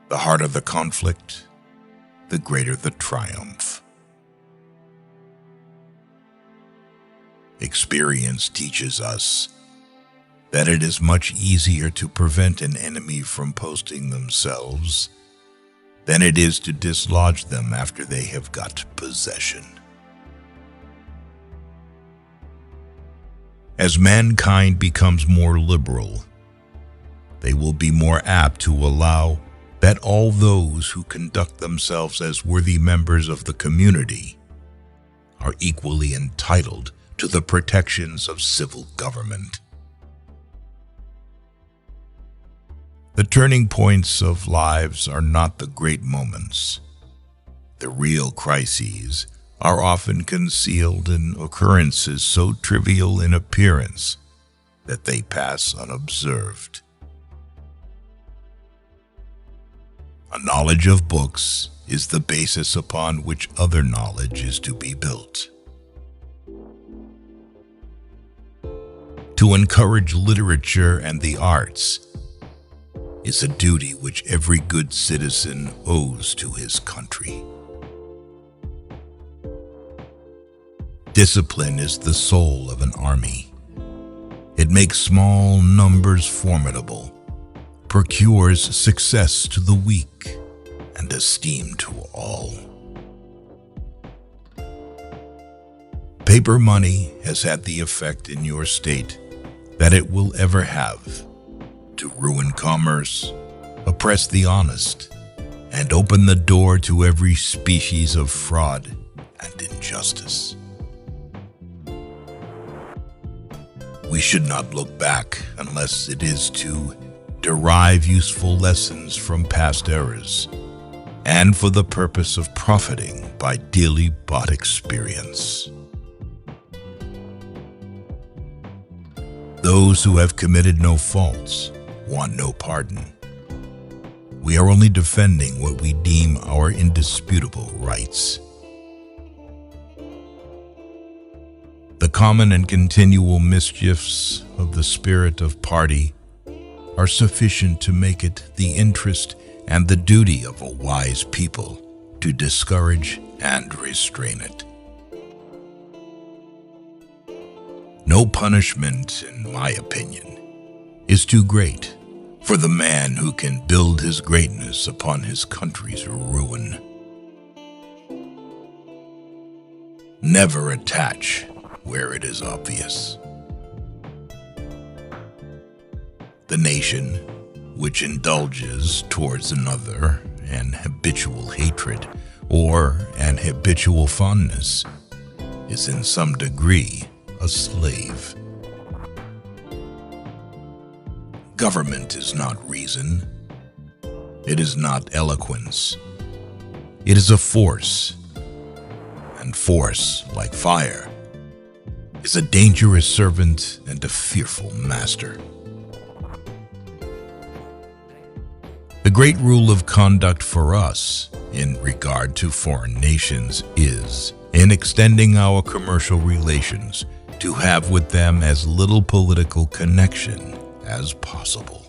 The harder the conflict, the greater the triumph. Experience teaches us that it is much easier to prevent an enemy from posting themselves than it is to dislodge them after they have got possession. As mankind becomes more liberal, they will be more apt to allow that all those who conduct themselves as worthy members of the community are equally entitled to the protections of civil government. The turning points of lives are not the great moments. The real crises are often concealed in occurrences so trivial in appearance that they pass unobserved. A knowledge of books is the basis upon which other knowledge is to be built. To encourage literature and the arts is a duty which every good citizen owes to his country. Discipline is the soul of an army. It makes small numbers formidable, procures success to the weak, and esteem to all. Paper money has had the effect in your state that it will ever have, to ruin commerce, oppress the honest, and open the door to every species of fraud and injustice. We should not look back unless it is to derive useful lessons from past errors, and for the purpose of profiting by dearly bought experience. Those who have committed no faults want no pardon. We are only defending what we deem our indisputable rights. The common and continual mischiefs of the spirit of party are sufficient to make it the interest and the duty of a wise people to discourage and restrain it. No punishment, in my opinion, is too great for the man who can build his greatness upon his country's ruin. Never attach where it is obvious. The nation which indulges towards another an habitual hatred or an habitual fondness is in some degree a slave. Government is not reason. It is not eloquence. It is a force, and force, like fire, is a dangerous servant and a fearful master. The great rule of conduct for us in regard to foreign nations is, in extending our commercial relations, to have with them as little political connection as possible.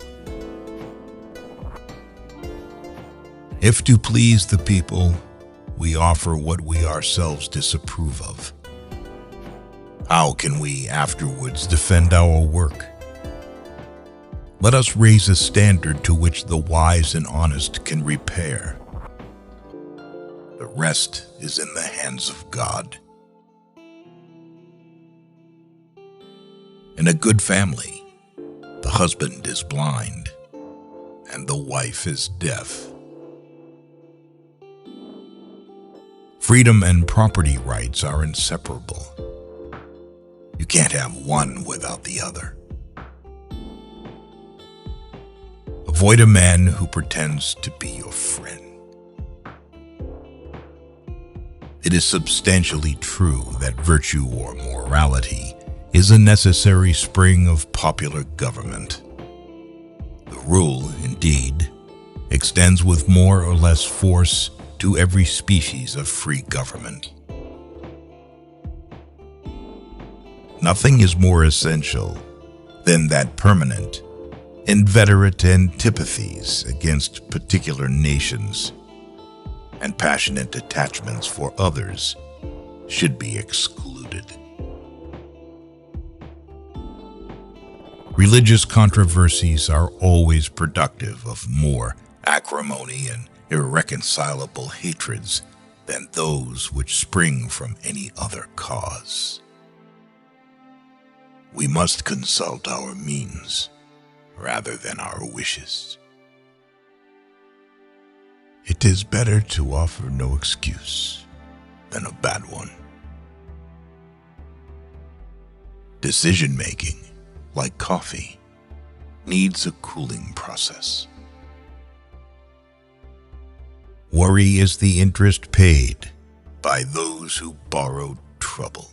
If to please the people, we offer what we ourselves disapprove of, how can we afterwards defend our work? Let us raise a standard to which the wise and honest can repair. The rest is in the hands of God. In a good family, the husband is blind and the wife is deaf. Freedom and property rights are inseparable. You can't have one without the other. Avoid a man who pretends to be your friend. It is substantially true that virtue or morality is a necessary spring of popular government. The rule, indeed, extends with more or less force to every species of free government. Nothing is more essential than that permanent, inveterate antipathies against particular nations, and passionate attachments for others should be excluded. Religious controversies are always productive of more acrimony and irreconcilable hatreds than those which spring from any other cause. We must consult our means rather than our wishes. It is better to offer no excuse than a bad one. Decision-making, like coffee, needs a cooling process. Worry is the interest paid by those who borrowed trouble.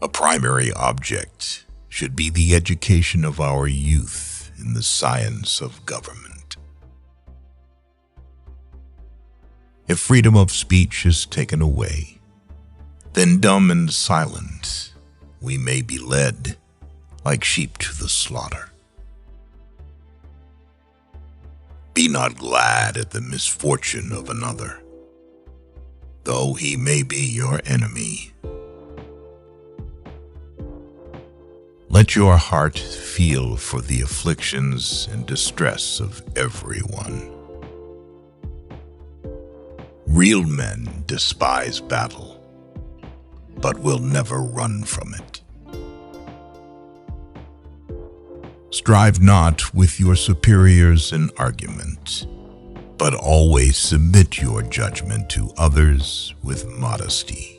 A primary object should be the education of our youth in the science of government. If freedom of speech is taken away, then dumb and silent we may be led like sheep to the slaughter. Be not glad at the misfortune of another, though he may be your enemy. Let your heart feel for the afflictions and distress of everyone. Real men despise battle, but will never run from it. Strive not with your superiors in argument, but always submit your judgment to others with modesty.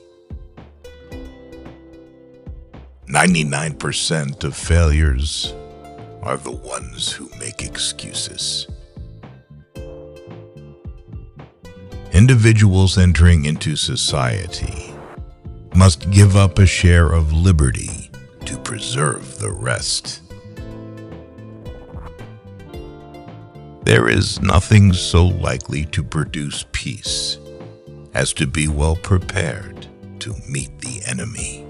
99% of failures are the ones who make excuses. Individuals entering into society must give up a share of liberty to preserve the rest. There is nothing so likely to produce peace as to be well prepared to meet the enemy.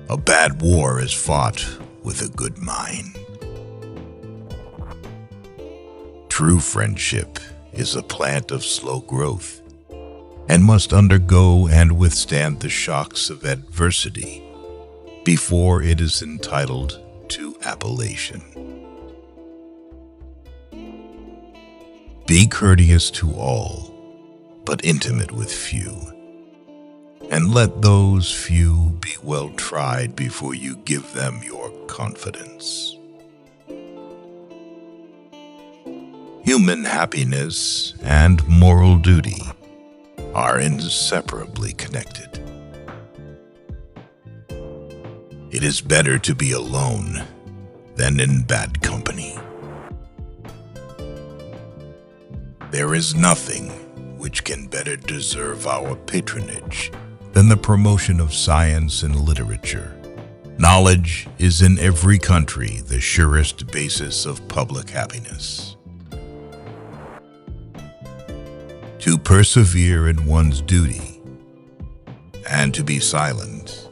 A bad war is fought with a good mind. True friendship is a plant of slow growth and must undergo and withstand the shocks of adversity before it is entitled to appellation. Be courteous to all, but intimate with few, and let those few be well tried before you give them your confidence. Human happiness and moral duty are inseparably connected. It is better to be alone than in bad company. There is nothing which can better deserve our patronage than the promotion of science and literature. Knowledge is in every country the surest basis of public happiness. To persevere in one's duty and to be silent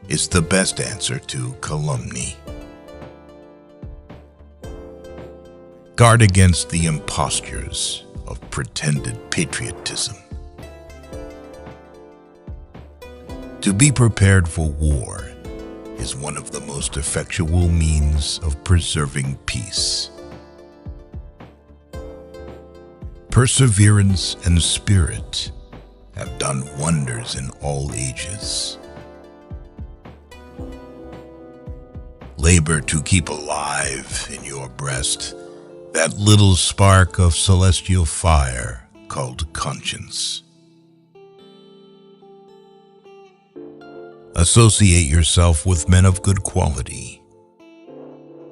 is the best answer to calumny. Guard against the impostures of pretended patriotism. To be prepared for war is one of the most effectual means of preserving peace. Perseverance and spirit have done wonders in all ages. Labor to keep alive in your breast that little spark of celestial fire called conscience. Associate yourself with men of good quality.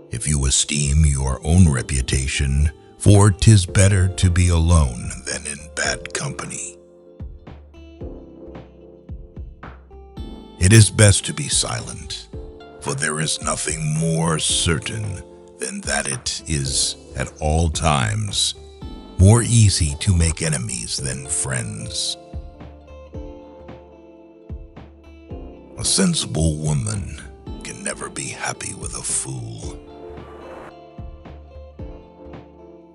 If you esteem your own reputation, for 'tis better to be alone than in bad company. It is best to be silent, for there is nothing more certain than that it is at all times more easy to make enemies than friends. A sensible woman never be happy with a fool.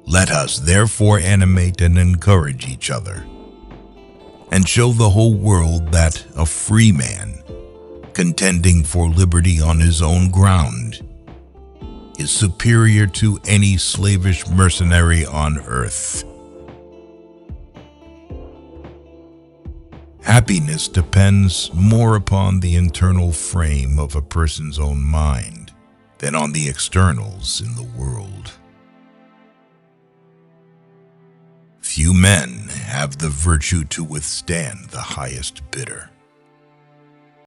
Let us therefore animate and encourage each other, and show the whole world that a free man, contending for liberty on his own ground, is superior to any slavish mercenary on earth. Happiness depends more upon the internal frame of a person's own mind than on the externals in the world. Few men have the virtue to withstand the highest bidder.